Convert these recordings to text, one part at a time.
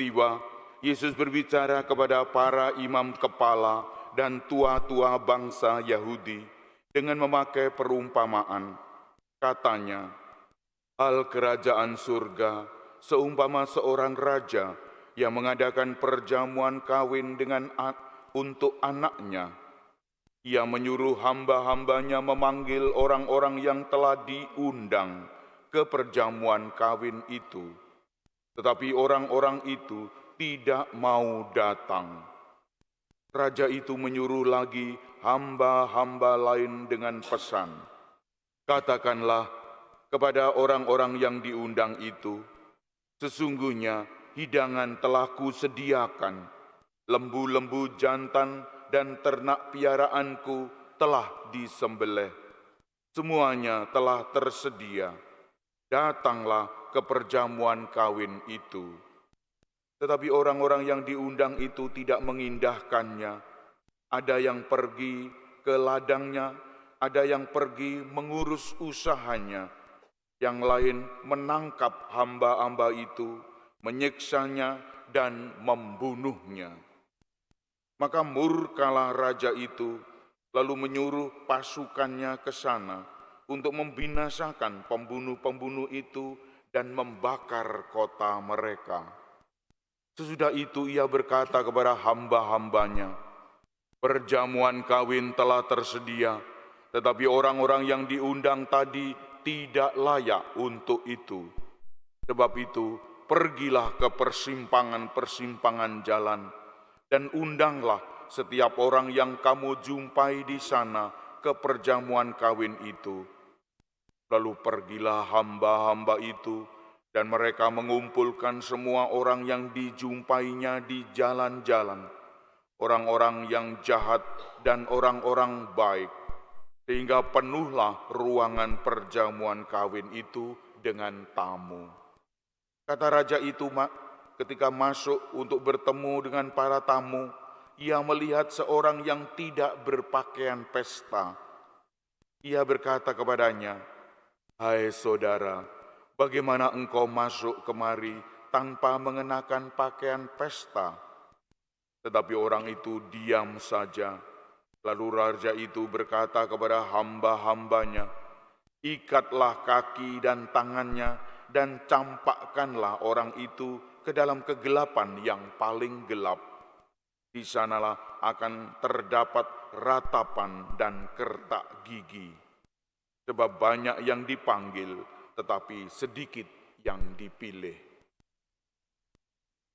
peristiwa, Yesus berbicara kepada para imam kepala dan tua-tua bangsa Yahudi dengan memakai perumpamaan. Katanya, hal kerajaan surga seumpama seorang raja yang mengadakan perjamuan kawin untuk anaknya. Ia menyuruh hamba-hambanya memanggil orang-orang yang telah diundang ke perjamuan kawin itu. Tetapi orang-orang itu tidak mau datang. Raja itu menyuruh lagi hamba-hamba lain dengan pesan, katakanlah kepada orang-orang yang diundang itu, sesungguhnya hidangan telah kusediakan, lembu-lembu jantan dan ternak piaraanku telah disembelih. Semuanya telah tersedia. Datanglah ke perjamuan kawin itu. Tetapi orang-orang yang diundang itu tidak mengindahkannya. Ada yang pergi ke ladangnya, ada yang pergi mengurus usahanya. Yang lain menangkap hamba-hamba itu, menyiksanya dan membunuhnya. Maka murkalah raja itu, lalu menyuruh pasukannya ke sana untuk membinasakan pembunuh-pembunuh itu dan membakar kota mereka. Sesudah itu ia berkata kepada hamba-hambanya, perjamuan kawin telah tersedia, tetapi orang-orang yang diundang tadi tidak layak untuk itu. Sebab itu, pergilah ke persimpangan-persimpangan jalan, dan undanglah setiap orang yang kamu jumpai di sana ke perjamuan kawin itu. Lalu pergilah hamba-hamba itu, dan mereka mengumpulkan semua orang yang dijumpainya di jalan-jalan, orang-orang yang jahat dan orang-orang baik, sehingga penuhlah ruangan perjamuan kawin itu dengan tamu. Kata raja itu, ketika masuk untuk bertemu dengan para tamu, ia melihat seorang yang tidak berpakaian pesta. Ia berkata kepadanya, hai saudara, bagaimana engkau masuk kemari tanpa mengenakan pakaian pesta? Tetapi orang itu diam saja. Lalu raja itu berkata kepada hamba-hambanya, ikatlah kaki dan tangannya dan campakkanlah orang itu ke dalam kegelapan yang paling gelap. Di sanalah akan terdapat ratapan dan kertak gigi. Sebab banyak yang dipanggil, tetapi sedikit yang dipilih.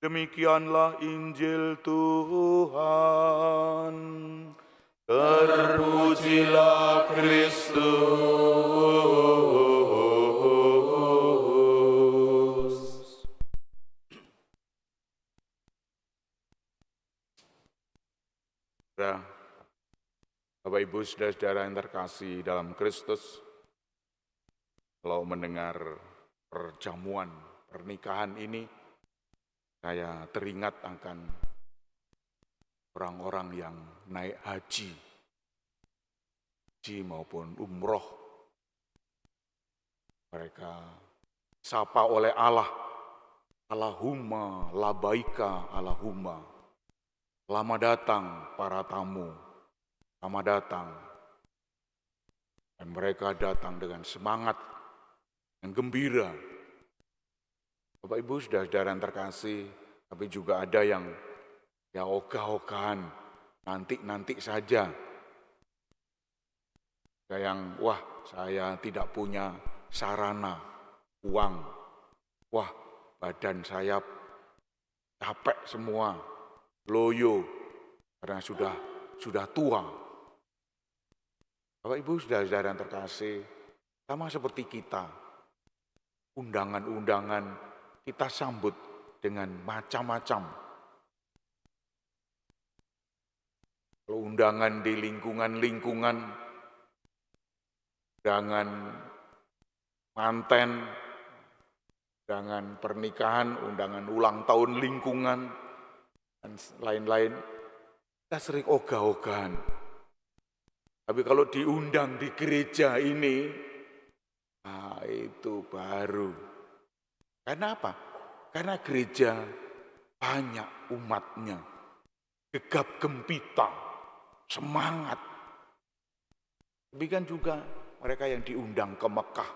Demikianlah Injil Tuhan. Terpujilah Kristus. Bapak Ibu saudara-saudara yang terkasih dalam Kristus, kalau mendengar perjamuan pernikahan ini, saya teringat akan orang-orang yang naik haji maupun umroh. Mereka sapa oleh Allah, Allahumma labaika Allahumma. Selamat datang para tamu, selamat datang. Dan mereka datang dengan semangat yang gembira. Bapak Ibu saudara-saudara yang terkasih, tapi juga ada yang ya ogah-ogahan, nanti saja. Ada yang, wah saya tidak punya sarana, uang. Wah badan saya capek semua, loyo, karena sudah tua. Bapak Ibu saudara-saudara yang terkasih, sama seperti kita, undangan-undangan kita sambut dengan macam-macam. Kalau undangan di lingkungan, undangan manten, undangan pernikahan, undangan ulang tahun lingkungan, dan lain-lain, kita sering ogah-ogahan. Tapi kalau diundang di gereja ini, nah itu baru. Karena apa? Karena gereja banyak umatnya, gegap gempita, semangat. Demikian juga mereka yang diundang ke Mekah,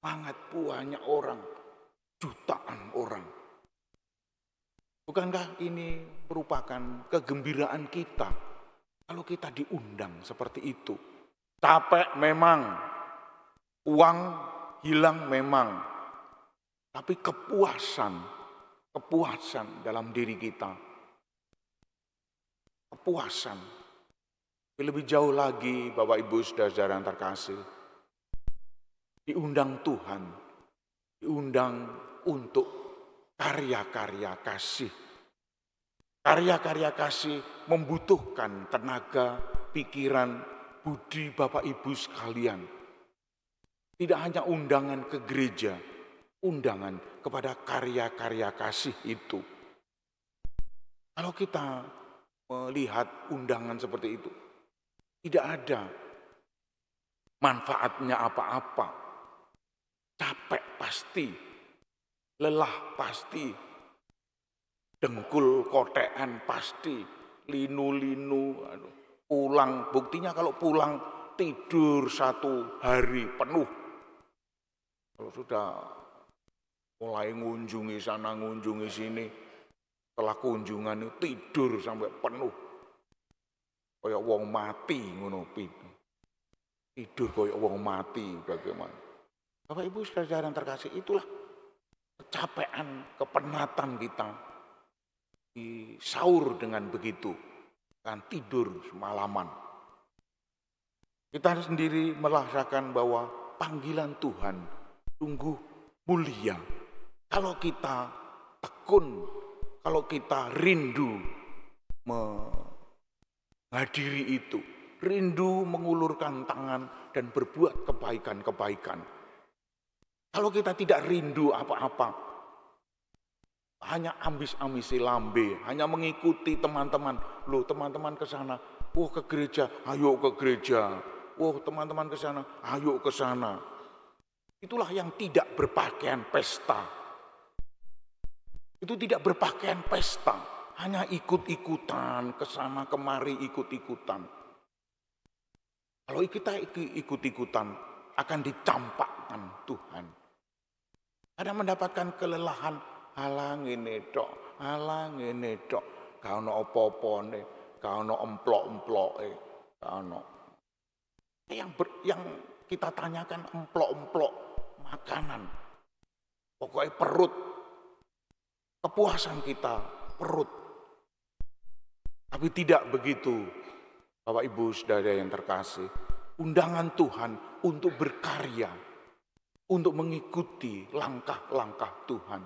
semangat banyak orang, jutaan orang. Bukankah ini merupakan kegembiraan kita kalau kita diundang seperti itu? Capek memang, uang hilang memang, tapi kepuasan dalam diri kita. Kepuasan. Lebih jauh lagi Bapak Ibu Saudara yang terkasih, diundang Tuhan, diundang untuk karya-karya kasih. Karya-karya kasih membutuhkan tenaga, pikiran, budi Bapak Ibu sekalian. Tidak hanya undangan ke gereja, undangan kepada karya-karya kasih itu. Kalau kita melihat undangan seperti itu, tidak ada manfaatnya apa-apa. Capek pasti, lelah pasti, dengkul kotean pasti, linu-linu, pulang. Buktinya kalau pulang tidur 1 hari penuh. Kalau sudah mulai ngunjungi sana, ngunjungi sini, setelah kunjungan itu tidur sampai penuh. Kayak wong mati ngono tidur kayak wong mati bagaimana. Bapak Ibu Saudara yang terkasih, itulah kecapean, kepenatan kita di sahur dengan begitu, kan tidur semalaman. Kita sendiri merasakan bahwa panggilan Tuhan sungguh mulia. Kalau kita tekun, kalau kita rindu menghadiri itu, rindu mengulurkan tangan dan berbuat kebaikan-kebaikan. Kalau kita tidak rindu apa-apa, hanya ambis-ambisi lambe, hanya mengikuti teman-teman. Loh, teman-teman ke sana, ke gereja, ayo ke gereja. Teman-teman ke sana, ayo ke sana. Itulah yang tidak berpakaian pesta. Itu tidak berpakaian pesta, hanya ikut-ikutan, ke sana kemari ikut-ikutan. Kalau kita ikut-ikutan, akan dicampakkan Tuhan. Ada mendapatkan kelelahan, halang ini dok, kau no opo-opone, kau no emplok-emploke, kau no. Yang kita tanyakan emplok-emplok makanan, pokoknya perut, kepuasan kita perut. Tapi tidak begitu, Bapak Ibu Saudara yang terkasih, undangan Tuhan untuk berkarya, untuk mengikuti langkah-langkah Tuhan.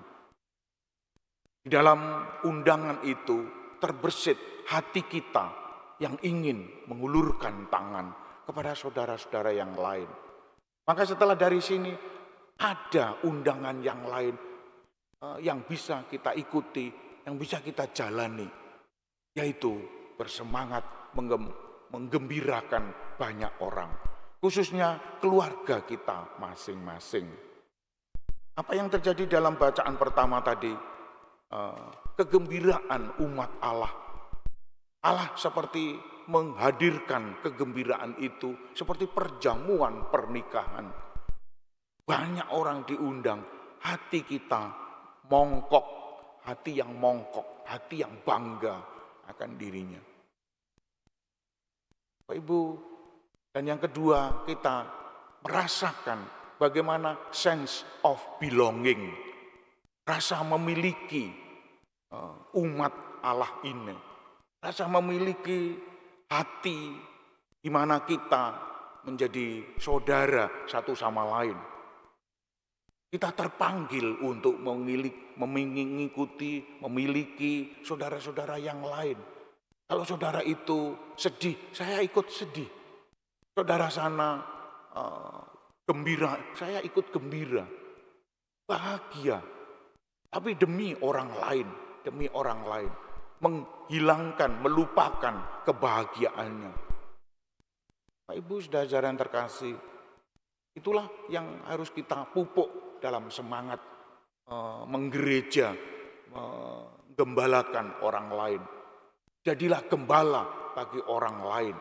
Di dalam undangan itu terbersit hati kita yang ingin mengulurkan tangan kepada saudara-saudara yang lain. Maka setelah dari sini ada undangan yang lain yang bisa kita ikuti, yang bisa kita jalani, yaitu bersemangat menggembirakan banyak orang, khususnya keluarga kita masing-masing. Apa yang terjadi dalam bacaan pertama tadi, kegembiraan umat Allah. Allah seperti menghadirkan kegembiraan itu seperti perjamuan pernikahan. Banyak orang diundang, hati kita mongkok, hati yang mongkok, hati yang bangga akan dirinya. Bapak Ibu, dan yang kedua kita merasakan bagaimana sense of belonging, rasa memiliki umat Allah ini, rasa memiliki hati di mana kita menjadi saudara satu sama lain. Kita terpanggil untuk mengikuti, memiliki saudara-saudara yang lain. Kalau saudara itu sedih, saya ikut sedih. Saudara sana gembira, saya ikut gembira. Bahagia. Tapi demi orang lain, menghilangkan, melupakan kebahagiaannya. Pak Ibu saudara yang terkasih, itulah yang harus kita pupuk dalam semangat menggereja, menggembalakan orang lain. Jadilah gembala bagi orang lain.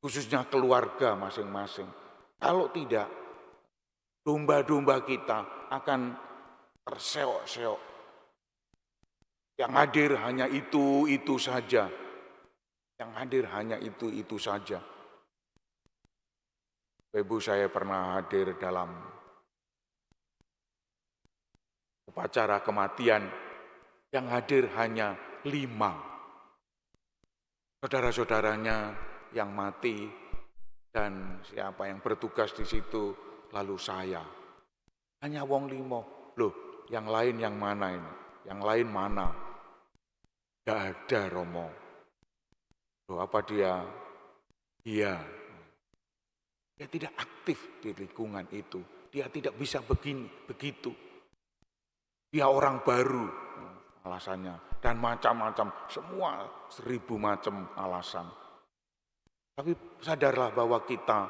Khususnya keluarga masing-masing. Kalau tidak, domba-domba kita akan terseok-seok. Yang hadir hanya itu saja. Yang hadir hanya itu saja. Ibu, saya pernah hadir dalam upacara kematian. Yang hadir hanya 5. Saudara-saudaranya yang mati dan siapa yang bertugas di situ, lalu saya. Hanya wong 5. Loh, yang lain yang mana ini? Yang lain mana? Gak ada, Romo. Loh, apa dia? Iya. Dia tidak aktif di lingkungan itu. Dia tidak bisa begitu. Dia orang baru alasannya. Dan macam-macam, semua 1000 macam alasan. Tapi sadarlah bahwa kita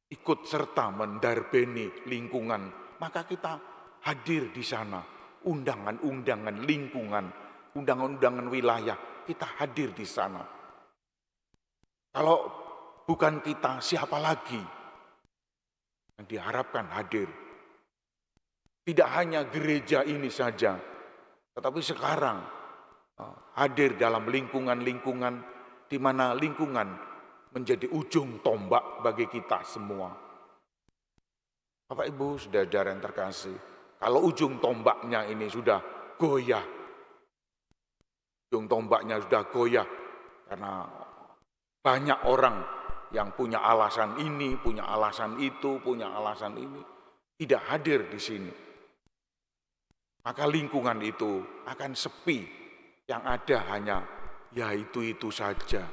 ikut serta mendarbeni lingkungan, maka kita hadir di sana. Undangan-undangan lingkungan, undangan-undangan wilayah, kita hadir di sana. Kalau bukan kita, siapa lagi yang diharapkan hadir? Tidak hanya gereja ini saja, tetapi sekarang hadir dalam lingkungan-lingkungan di mana lingkungan menjadi ujung tombak bagi kita semua. Bapak Ibu, saudara-saudara yang terkasih, kalau ujung tombaknya ini sudah goyah, ujung tombaknya sudah goyah karena banyak orang yang punya alasan ini, punya alasan itu, punya alasan ini, tidak hadir di sini. Maka lingkungan itu akan sepi, yang ada hanya ya itu saja.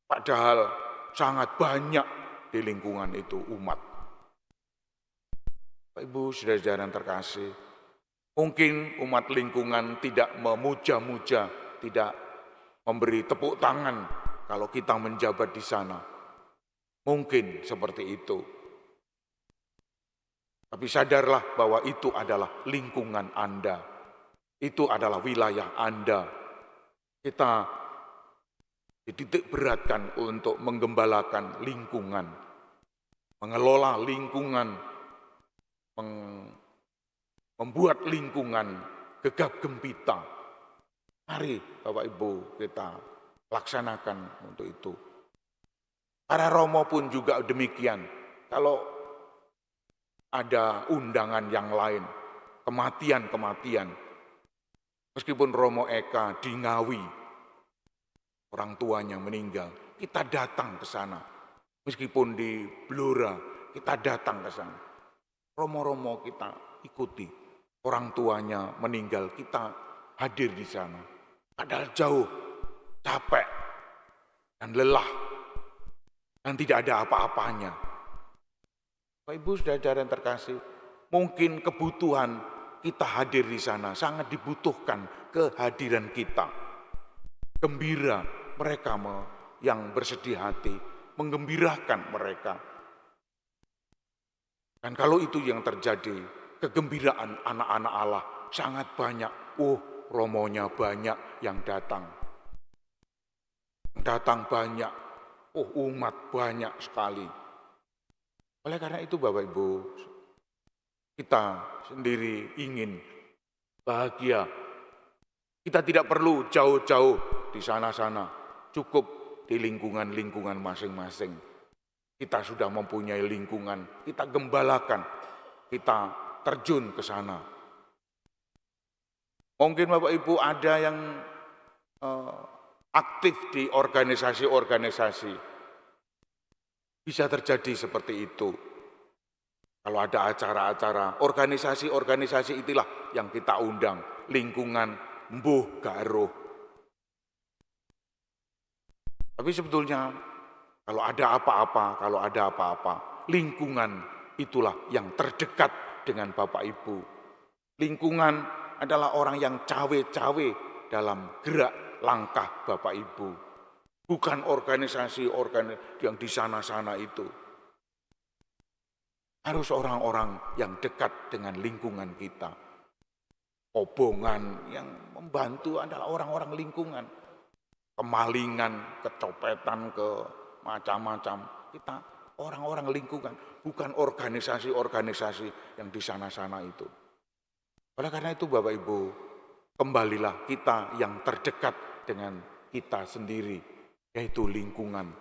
Padahal sangat banyak di lingkungan itu umat. Bapak Ibu, saudara-saudara yang terkasih, mungkin umat lingkungan tidak memuja-muja, tidak memberi tepuk tangan kalau kita menjabat di sana. Mungkin seperti itu. Tapi sadarlah bahwa itu adalah lingkungan Anda. Itu adalah wilayah Anda. Kita dititik beratkan untuk menggembalakan lingkungan, mengelola lingkungan, membuat lingkungan gegap gempita. Mari Bapak Ibu kita laksanakan untuk itu. Para Romo pun juga demikian. Kalau ada undangan yang lain, kematian, meskipun Romo Eka di Ngawi, orang tuanya meninggal, kita datang ke sana. Meskipun di Blora, kita datang ke sana. Romo-romo kita ikuti. Orang tuanya meninggal, kita hadir di sana. Padahal jauh, capek, dan lelah, dan tidak ada apa-apanya. Bapak Ibu, saudara-saudara yang terkasih, mungkin kebutuhan kita hadir di sana sangat dibutuhkan kehadiran kita. Gembira mereka yang bersedih hati, menggembirakan mereka. Dan kalau itu yang terjadi, kegembiraan anak-anak Allah sangat banyak. Romonya banyak yang datang. Datang banyak. Umat banyak sekali. Oleh karena itu Bapak Ibu, kita sendiri ingin bahagia. Kita tidak perlu jauh-jauh di sana-sana, cukup di lingkungan-lingkungan masing-masing. Kita sudah mempunyai lingkungan, kita gembalakan, kita terjun ke sana. Mungkin Bapak Ibu ada yang aktif di organisasi-organisasi. Bisa terjadi seperti itu. Kalau ada acara-acara, organisasi-organisasi itulah yang kita undang, lingkungan mbuh garuh. Tapi sebetulnya kalau ada apa-apa, lingkungan itulah yang terdekat dengan Bapak Ibu. Lingkungan adalah orang yang cawe-cawe dalam gerak langkah Bapak Ibu. Bukan organisasi yang di sana-sana itu. Harus orang-orang yang dekat dengan lingkungan kita. Kobongan yang membantu adalah orang-orang lingkungan. Kemalingan, kecopetan, ke macam-macam. Kita orang-orang lingkungan, bukan organisasi-organisasi yang di sana-sana itu. Oleh karena itu Bapak Ibu, kembalilah kita yang terdekat dengan kita sendiri, yaitu lingkungan,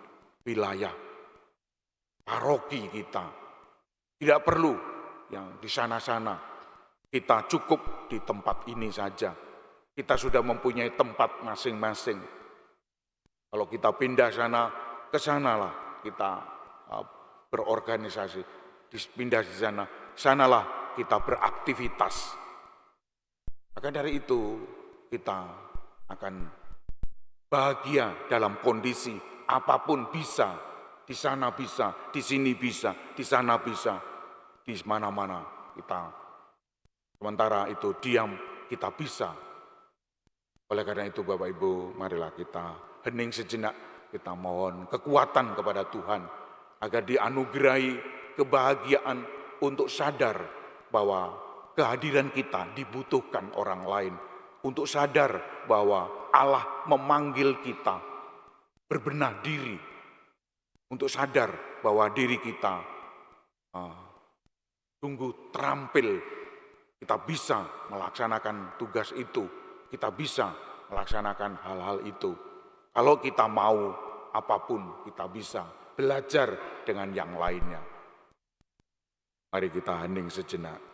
wilayah, paroki kita. Tidak perlu yang di sana-sana, kita cukup di tempat ini saja. Kita sudah mempunyai tempat masing-masing. Kalau kita pindah sana, ke sanalah kita berorganisasi. Pindah di sana, sanalah kita beraktivitas. Maka dari itu kita akan bahagia dalam kondisi apapun bisa. Di sana bisa, di sini bisa, di sana bisa, di mana-mana kita. Sementara itu diam, kita bisa. Oleh karena itu Bapak Ibu, marilah kita hening sejenak, kita mohon kekuatan kepada Tuhan agar dianugerahi kebahagiaan untuk sadar bahwa kehadiran kita dibutuhkan orang lain, untuk sadar bahwa Allah memanggil kita berbenah diri, untuk sadar bahwa diri kita sungguh terampil, kita bisa melaksanakan tugas itu, kita bisa melaksanakan hal-hal itu. Kalau kita mau apapun, kita bisa belajar dengan yang lainnya. Mari kita hening sejenak.